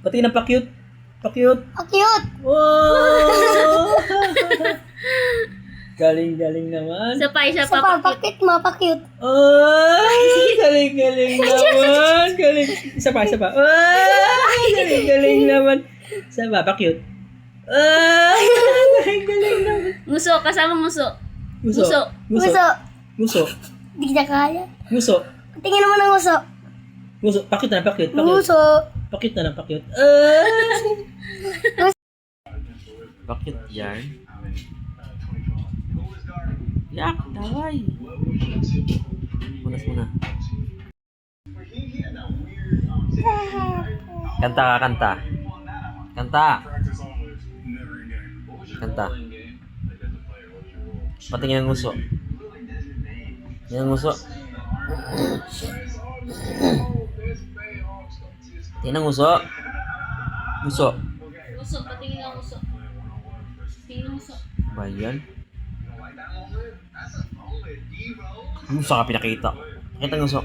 Patingin ng pa-cute. Pa-cute. Cute! Wow! Galing-galing naman. Isa pa, Isa pa, pakit mo, pa-cute. Ay, galing-galing naman. Galing. Isa pa. Ay, galing-galing naman. Isa pa, pa-cute. Ay, galing-galing naman. Muso, kasama muso. Nguso. Nguso. Nguso. Di na kaya. Nguso. Tingin naman ang nguso. Nguso. Pakit na, pakit. Nguso. Pakit na, pakit. Ay. Pakit yan. Yak, daway. Punas muna. Kanta ka, kanta. Kanta. Kanta. Patingin ang nguso. Yan ang nguso. Tingnan ang nguso. Nguso. Muso, patingin ang muso. Tingin ang muso. Ba yan? Nguso ka pinakita. Nakita ang nguso.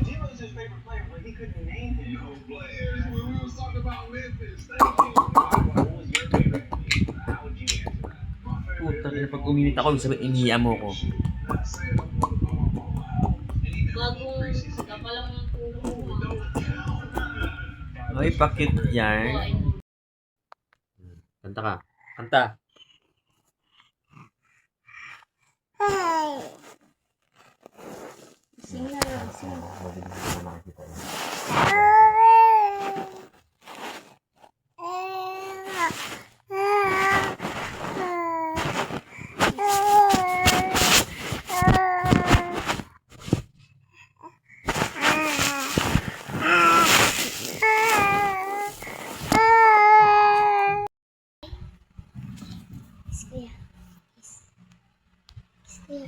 Puta, pag uminit ako, sabi iniya mo ko. Bagong kapalang ng puno. Ay, pakit yan. Kanta ka. Kanta. Sing na lang, sing.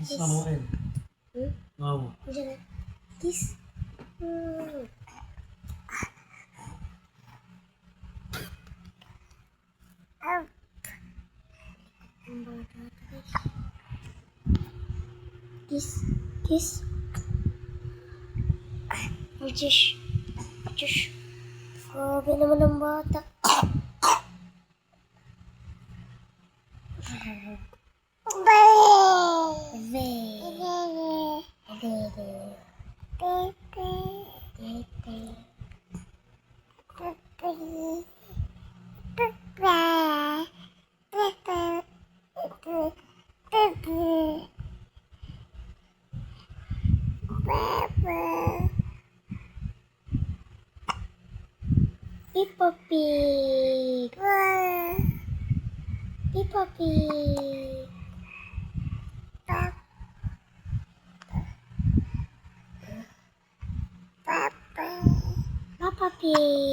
Samuel. Wow. Kiss. Kiss. Kiss. Just. Just. Grabe naman ang bata. Peppa Pig. Peppa Pig. Peppa Pig. Peppa Pig.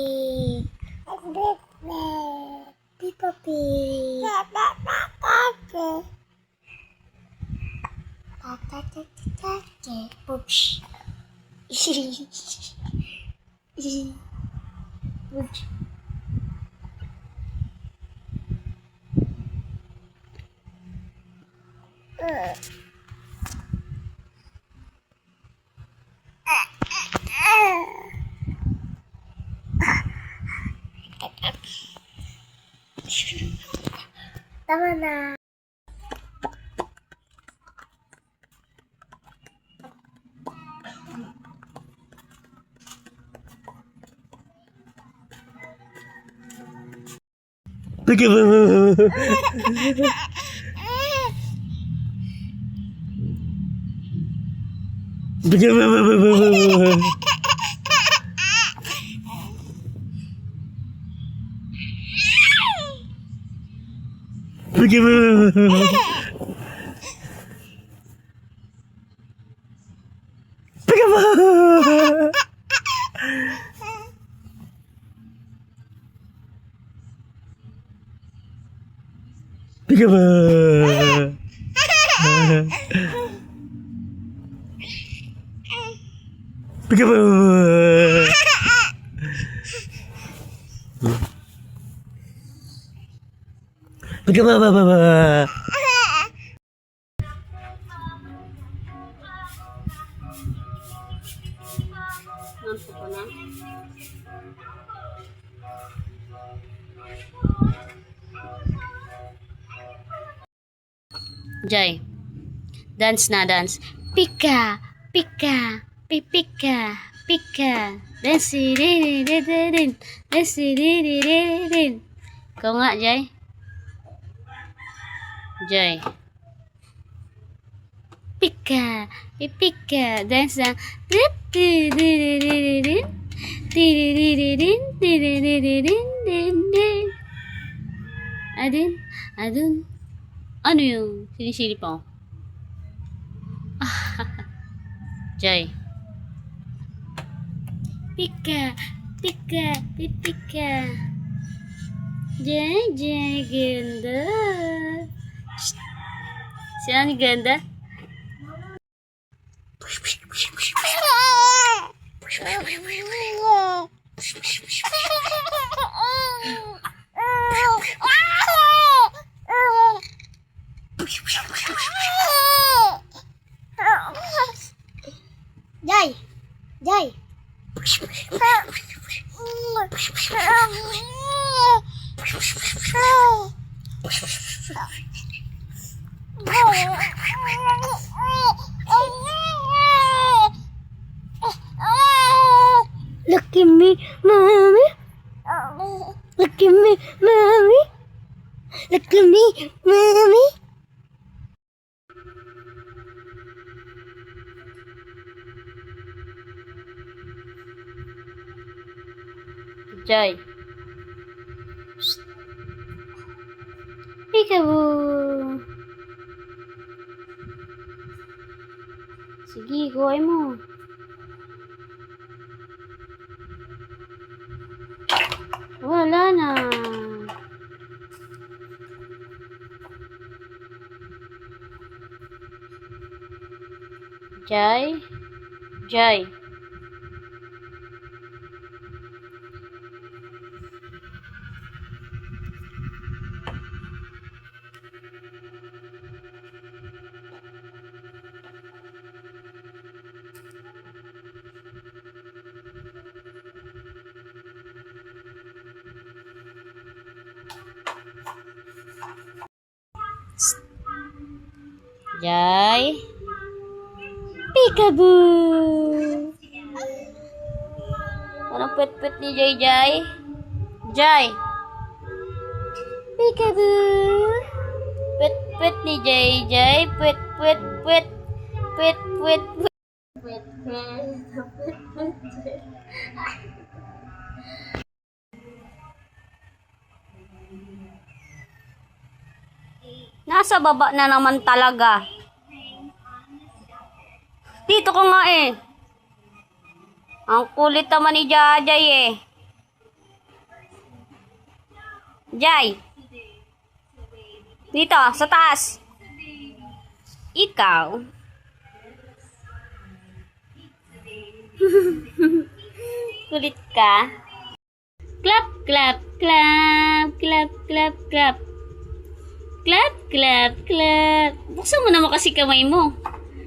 Oops. Oops. Tama na. Nanto ko na. Jai, dance na dance. Pika, pika, pipika, pika. Dance, din. Dance, din. Ikaw nga, Jai. Jai. Pika, pipika, dance na. Adin, adun. Ano yung sinisilip mo? Jai. Pika, pika, pipika. Jai, Jai, ganda. Shh. Sino ni ganda? Jai! Jai! Look at me, mommy. Look at me, mommy. Look at me, mommy. Jai. Peekaboo. Sige, kuhay mo. Wala na. Jai. Jai. Jai. Peekaboo. Anong pet-pet ni Jai Jai? Jai. Peekaboo. Pet-pet ni Jai Jai. Pet-pet-pet. Pet-pet-pet. Nasa baba na naman talaga. Dito ko nga eh. Ang kulit naman ni Jai eh. Jai. Dito, sa taas. Ikaw. Kulit ka. Clap, clap, clap. Clap, clap, clap. Clap, clap, clap. Buksan mo naman kasi kamay mo.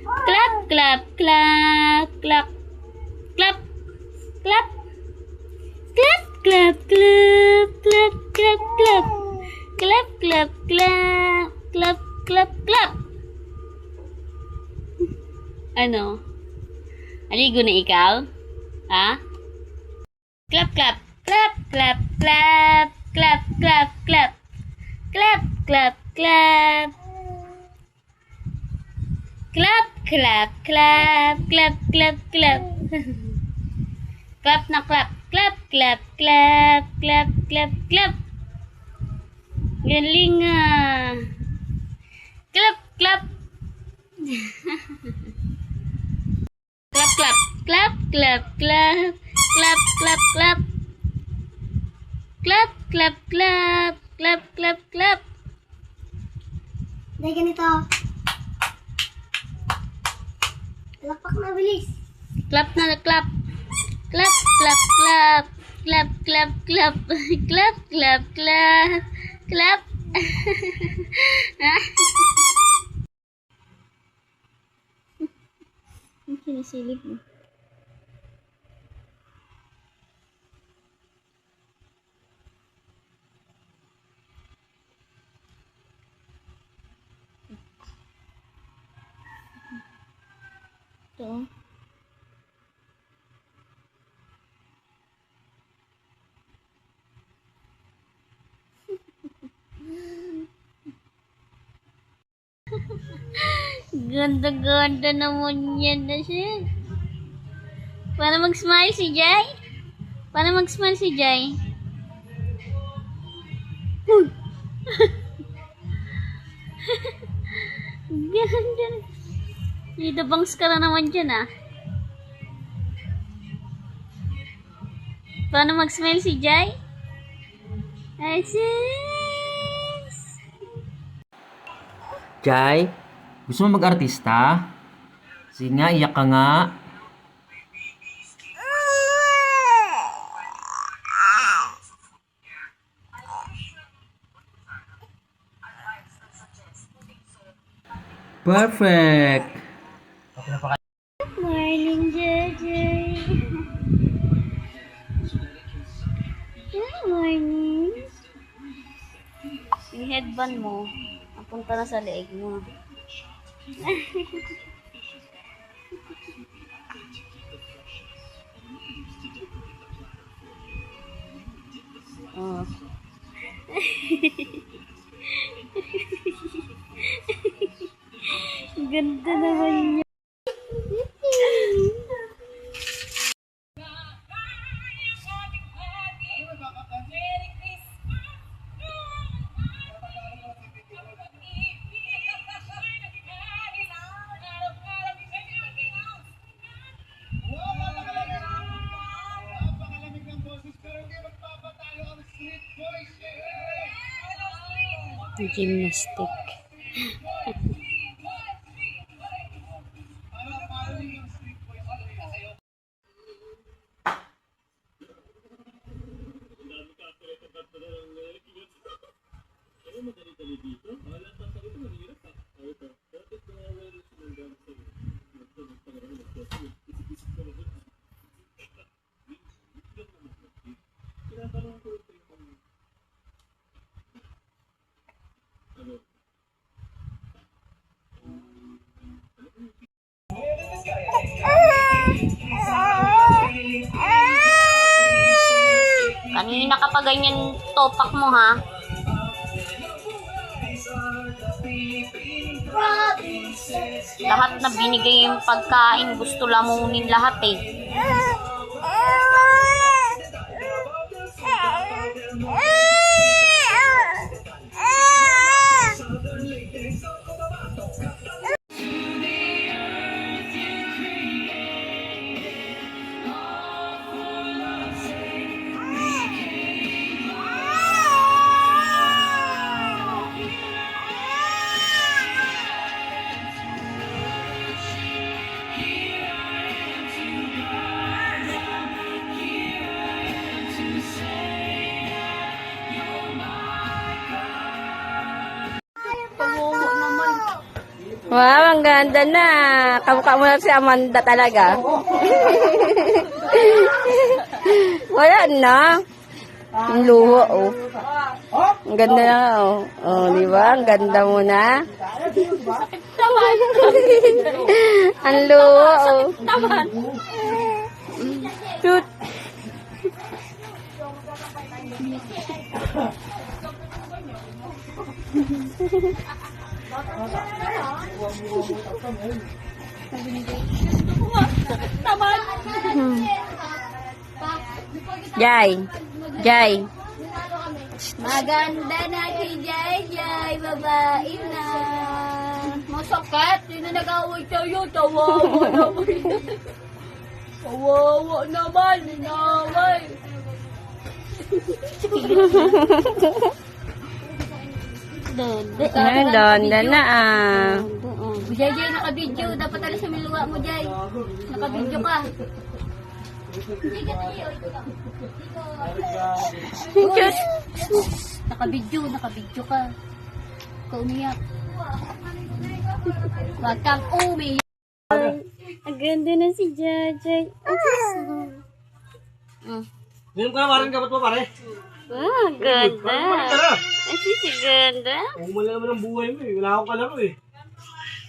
Clap, clap, clap, clap. Clap, clap. Clap, clap, clap, clap, clap, clap. Clap, clap, clap, clap, clap, clap. Ano? Aligo na ikaw? Ha? Clap, clap, clap, clap, clap, clap, clap, clap. Clap, clap, clap. Clap, clap, clap, clap, clap, clap. Clap na clap. Clap, clap, clap, clap, clap, clap. Galing ah. Clap, clap. Clap, clap. Clap, clap, clap. Clap, clap, clap. Clap, clap, clap. Clap, clap, clap. Dahil ganito. Lapak na, bilis. Clap na, clap. Clap, clap, clap. Clap, clap, clap. Clap, clap, clap. Clap. Ang sinisilip mo. oh. Ganda-ganda naman yan na siya. Para mag-smile si Jai? Para mag-smile si Jai? Uy! Ganda. Idabangs ka na naman dyan ah. Paano mag-smile si Jai? Asis! Jai, gusto mo mag-artista? Sige nga, iyak ka nga. Perfect! Morning, Jai. Good morning. Yung headband mo, napunta na sa leeg mo. Oh. Ganda naman niya. Gymnastic. Kanina ka pa ganyan topak mo ha. Lahat na binigay yung pagkain, gusto lamunin lahat eh. Wow, ang ganda na. Kamukha mo lang si Amanda talaga. Wala na. Ang luho, oh. Ang ganda na, oh. Oh, di ba? Ang ganda mo na. Ang luho, oh. Shoot. Jai. Jai. Maganda na si Jai, babae na. Masakit, sino nag-away sa'yo? Tawawa naman. Tawawa naman, inaway. Ang ganda na, ah. Jai, naka-video. Dapat alas sa miluwa mo, Jai. Naka-video ka. Naka-video ka. Ikaw umiyak. Huwag kang umiyak. Ang ganda na si Jai. Minum ka na, marin ka ba't mo pare? Ah, ganda. Ang si ganda. Umula naman ang buhay mo eh. Wala akong kalaro eh.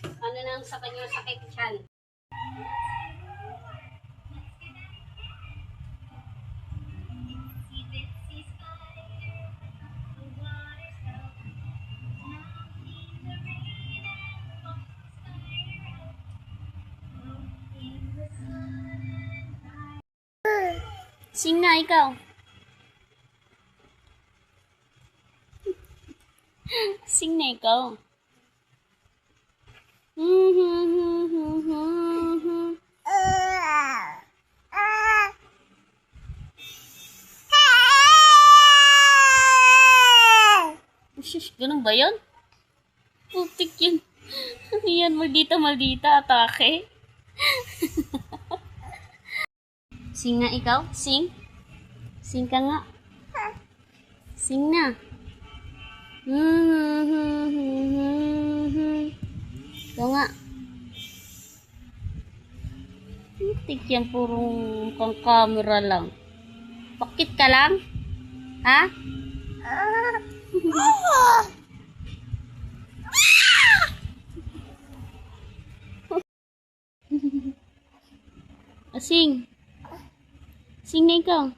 Ano nang sa kanya sakit siyan? Sing na ikaw. Sing na ikaw. Shush, ganun ba yun? Putik yun. Ano yan? Maldita, atake. Sing nga ikaw? Sing? Sing ka nga. Sing na. Ikaw nga. Putik yan, purong kang camera lang. Bakit ka lang? Ha? Sing. Sing na ikaw.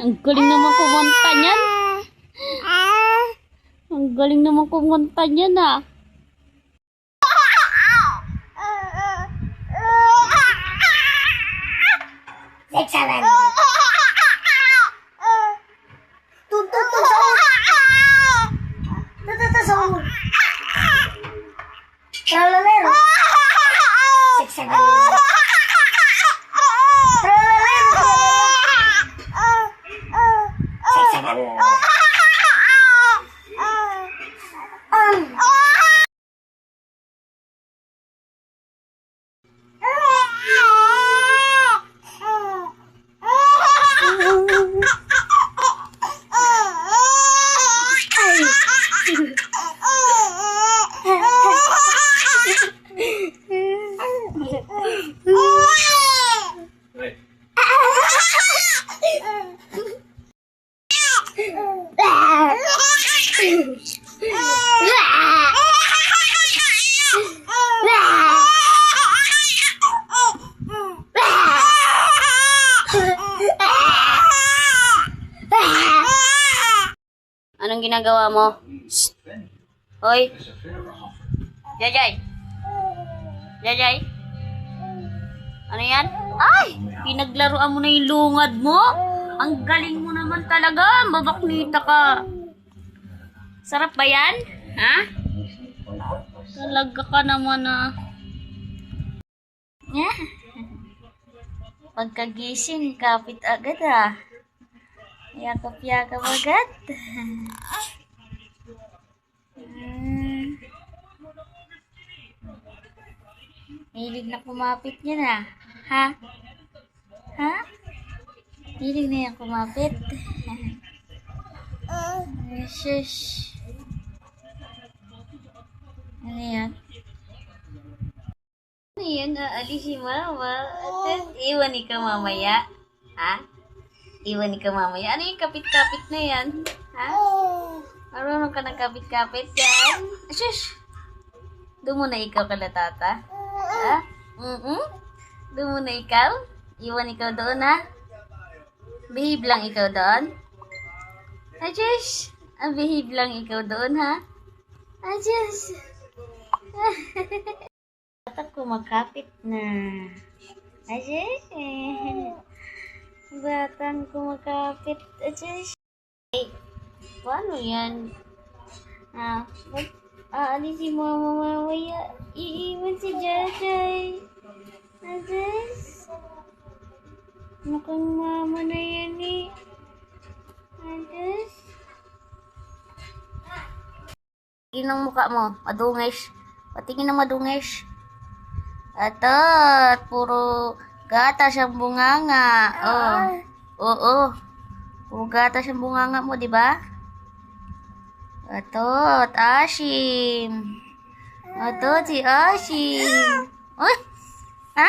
Ang galing naman kumanta niyan. Ang galing naman kumanta niyan ah. Anong ginagawa mo? Shh. Hoy. Jajay. Jajay. Ano yan? Ay! Pinaglaruan mo na yung lungad mo? Ang galing mo naman talaga. Babaknita ka. Sarap ba yan? Ha? Talaga ka naman ah. Pagkagising, kapit agad ah. Yakap-yakap agad. Hilig na kumapit niya na. Ha? Ha? Hilig na yan kumapit. Shush. Ano yan? Ano yan? Aalis si mama. At iwan ikaw mamaya. Ha? Iwan ikaw mamaya. Ano yung kapit-kapit na yan? Ha? Marunong ka ng kapit-kapit yan? Shush! Doon muna ikaw kala tata. Ha? Doon muna ikaw? Iwan ikaw doon ha? Behave lang ikaw doon? Shush! Behave lang ikaw doon ha? Shush! Batang kumakapit na. Shush! Batang kumakapit. Shush! Ay, paano yan? Aalis si mama mamaya. Iiwan si Jajay. Adas. Mukhang mama na yan eh. Adas. Tingin ang mukha mo. Madungis. Patingin ang madungis. Atot. Puro gatas ang bunganga. Oh. Oo. Puro gatas ang bunganga mo, di ba? Atot, asim. Atot, si asim. Uy! Ha?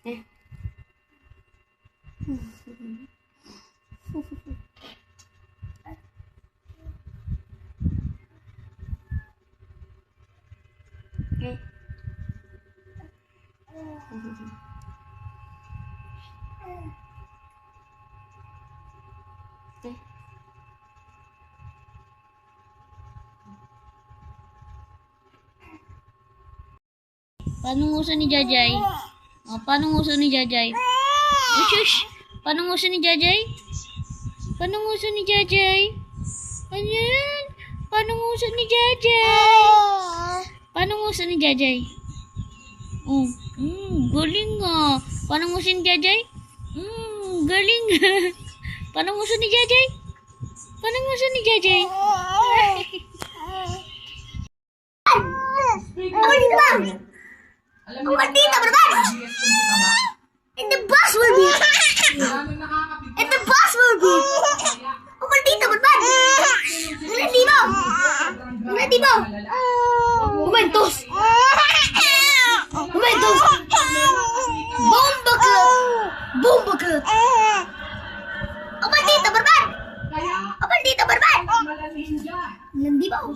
Paano nguso ni Jajay? Oh, paano nguso ni Jajay? Oh, shush! Paano nguso ni Jajay? Paano nguso ni Jajay? Ano yan? Paano nguso ni Jajay? Paano nguso ni Jajay? Oh, galing nga. Paano nguso ni Jajay? Galing nga. Paano nguso ni Jajay? Paano nguso ni Jajay? Ang maldita, barbar! And the boss will be! And the boss will be! Ang maldita, barbar! Hindi mo! Hindi mo! Momentos! Momentos! Bomba ka! Bomba ka! Ang maldita, barbar! Ang maldita, barbar! Hindi mo!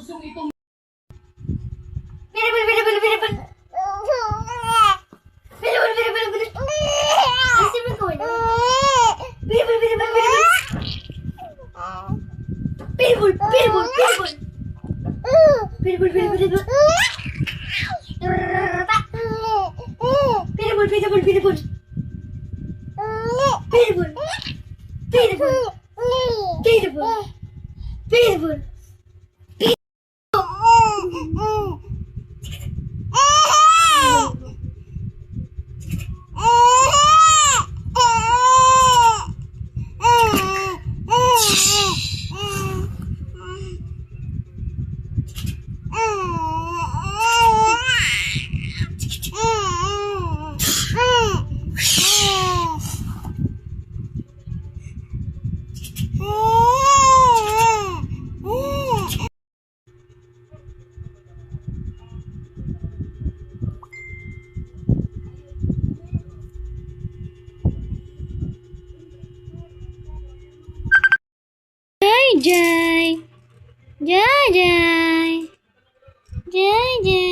Binibal! Jai! Jai!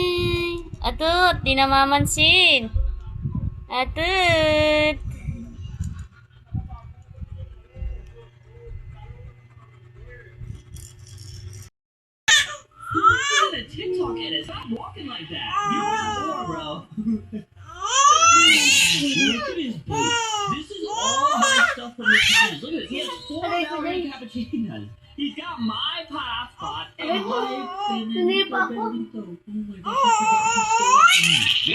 Atut, di namamansin. Atut. TikTok edit. Stop walking like that. You're more, bro. Look at his boot. This is all my stuff from the challenge. Look at this. He has 4 Valorant cappuccinos. He's got my passport and my Benito. Oh my gosh, I forgot to say.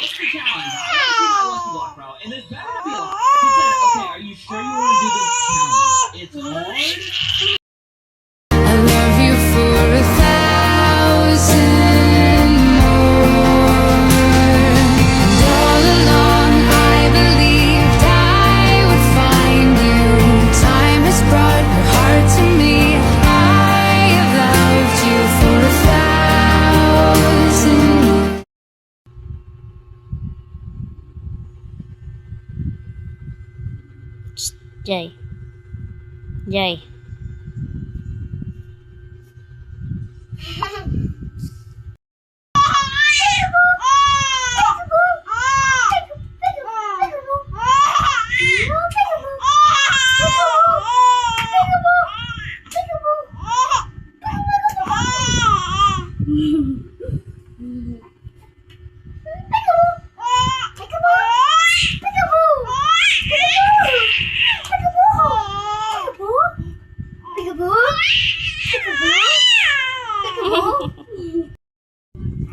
What's the challenge? I want to see my lucky block, bro. And this better be luck. He said, okay, are you sure you want to do this challenge? It's hard. I love you for 1,000 more. And all along I believed I would find you. Time has brought your heart to me. I have loved you for 1,000 Jai. Jai.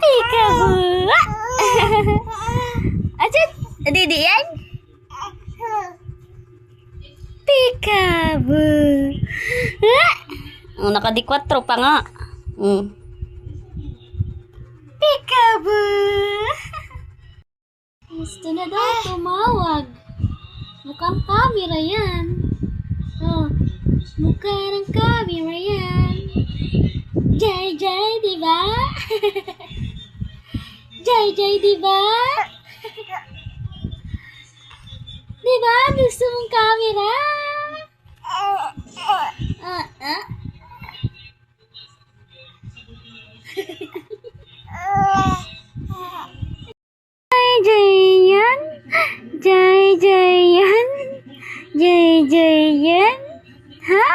Peekaboo! Asan? Didi yan? Peekaboo! Nakadi-4 pa nga. Peekaboo! Gusto na daw tumawag. Mukhang camera yan. Oh, mukha ng camera yan. Jai, diba? Jai, diba? Di ba? Gusto mong camera? Ah. Jay yan. Jay yan. Jay yan. Ha?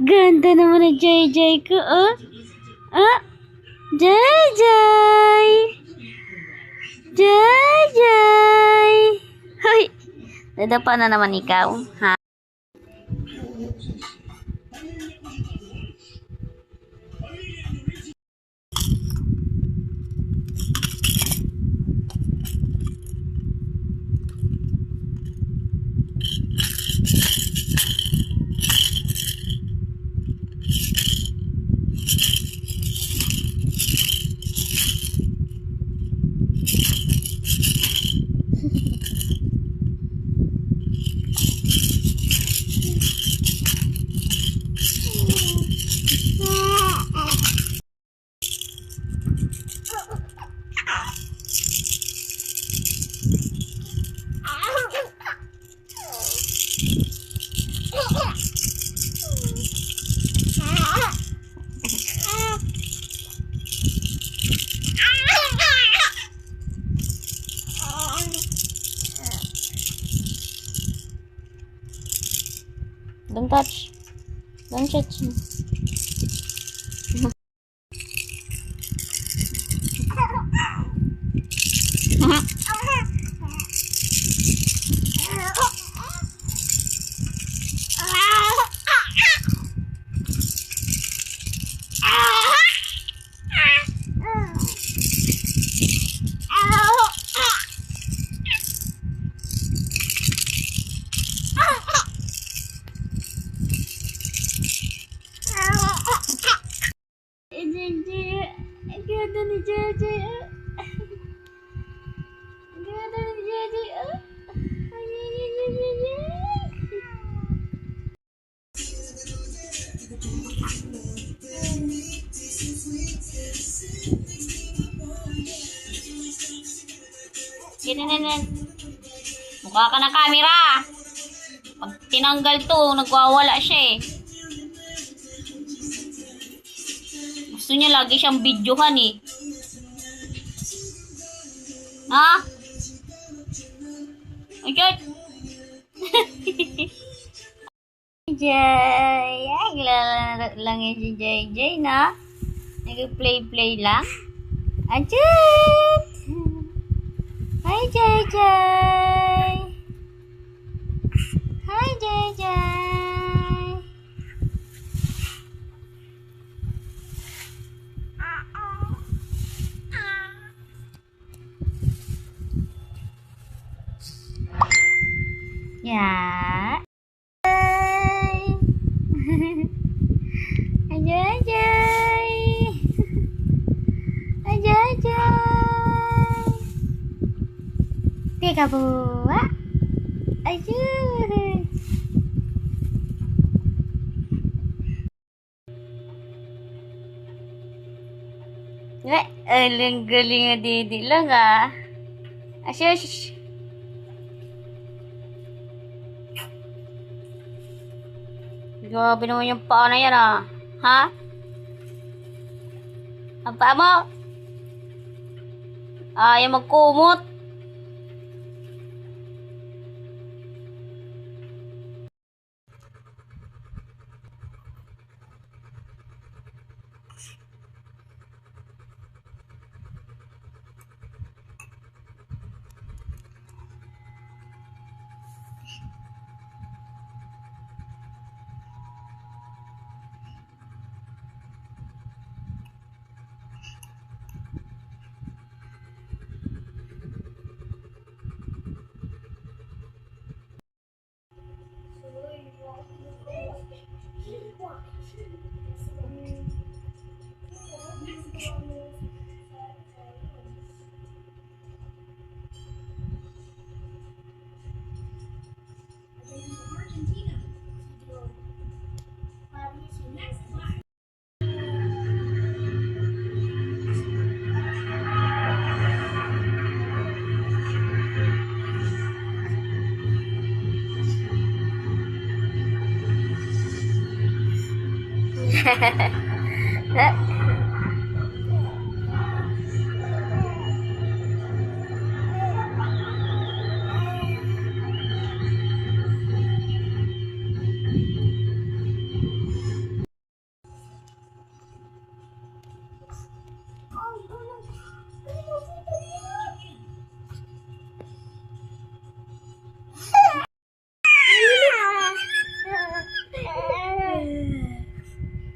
Ganda naman ng Jay ko, oh. Ah. Jay. Hoy. Dadapa na naman ikaw, ha? Don't touch. Don't touch me. Ganda ni JJ. Ganda ni JJ. Kinananan. Mukha ka na camera. Pag tinanggal to, nagwawala siya eh. Gusto niya lagi siyang videohan eh. Ha? Ayun. Jay. Ay, lalaro lang yan si JJ na. Nag-play lang. Ajit! Hi, JJ! Hi, JJ! Yeah. Ajay. Peekaboo. Ayun. Aling galing nga didi lang ah. Asyos. Grabe naman yung paa na yan ah. Ha? Ang paa mo? Ayaw magkumot.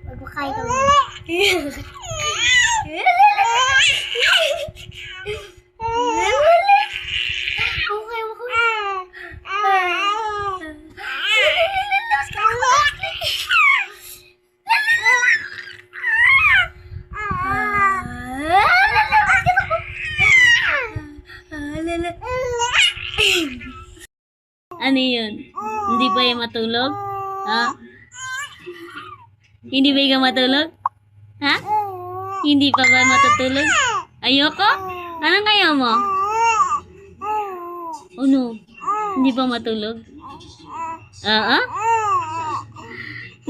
Magpakain ka mo. Okay, Ano yun? Hindi ba yung matulog? Ha? Hindi ba ikaw matulog? Ha? Hindi pa ba matutulog? Ayoko? Anong kaya mo? Ano? Hindi pa matulog? Oo?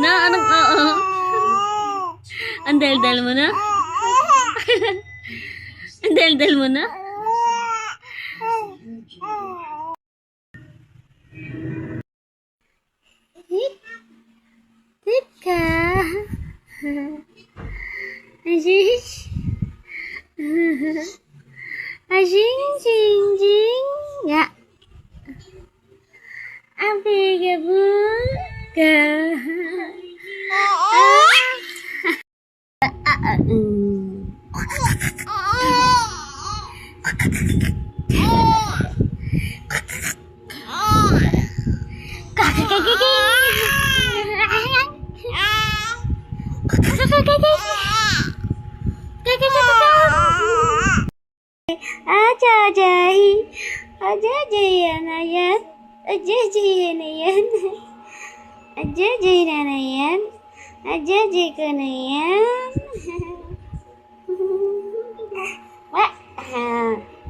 Na, anong oo? Ang dal-dal mo na? Ang dal-dal mo na? Tika. Aziz. Ajing, jing, jing. Ya. Abiga buka.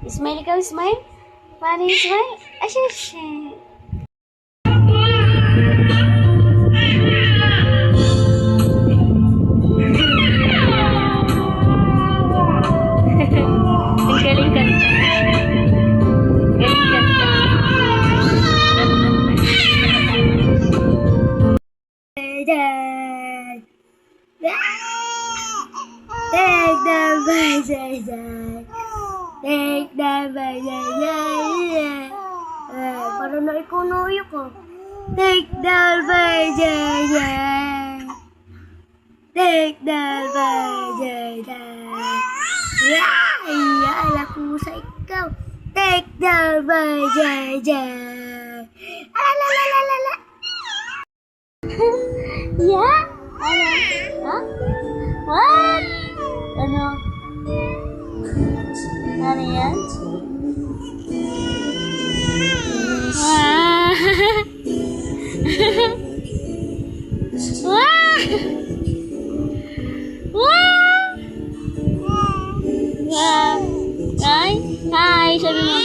Ismail ikaw, Ismail? Paano Ismail? Asya. Ang galing kanta. Galing kanta. Take the para na ikaw na uyok ko. Take the Take the ala ko sa ikaw. Take the Ala. Yeah? Ano? Huh? What? Ano? Ano yan? Wah! Wah! Wah! Wah! Hi! Hi! Sabi mo.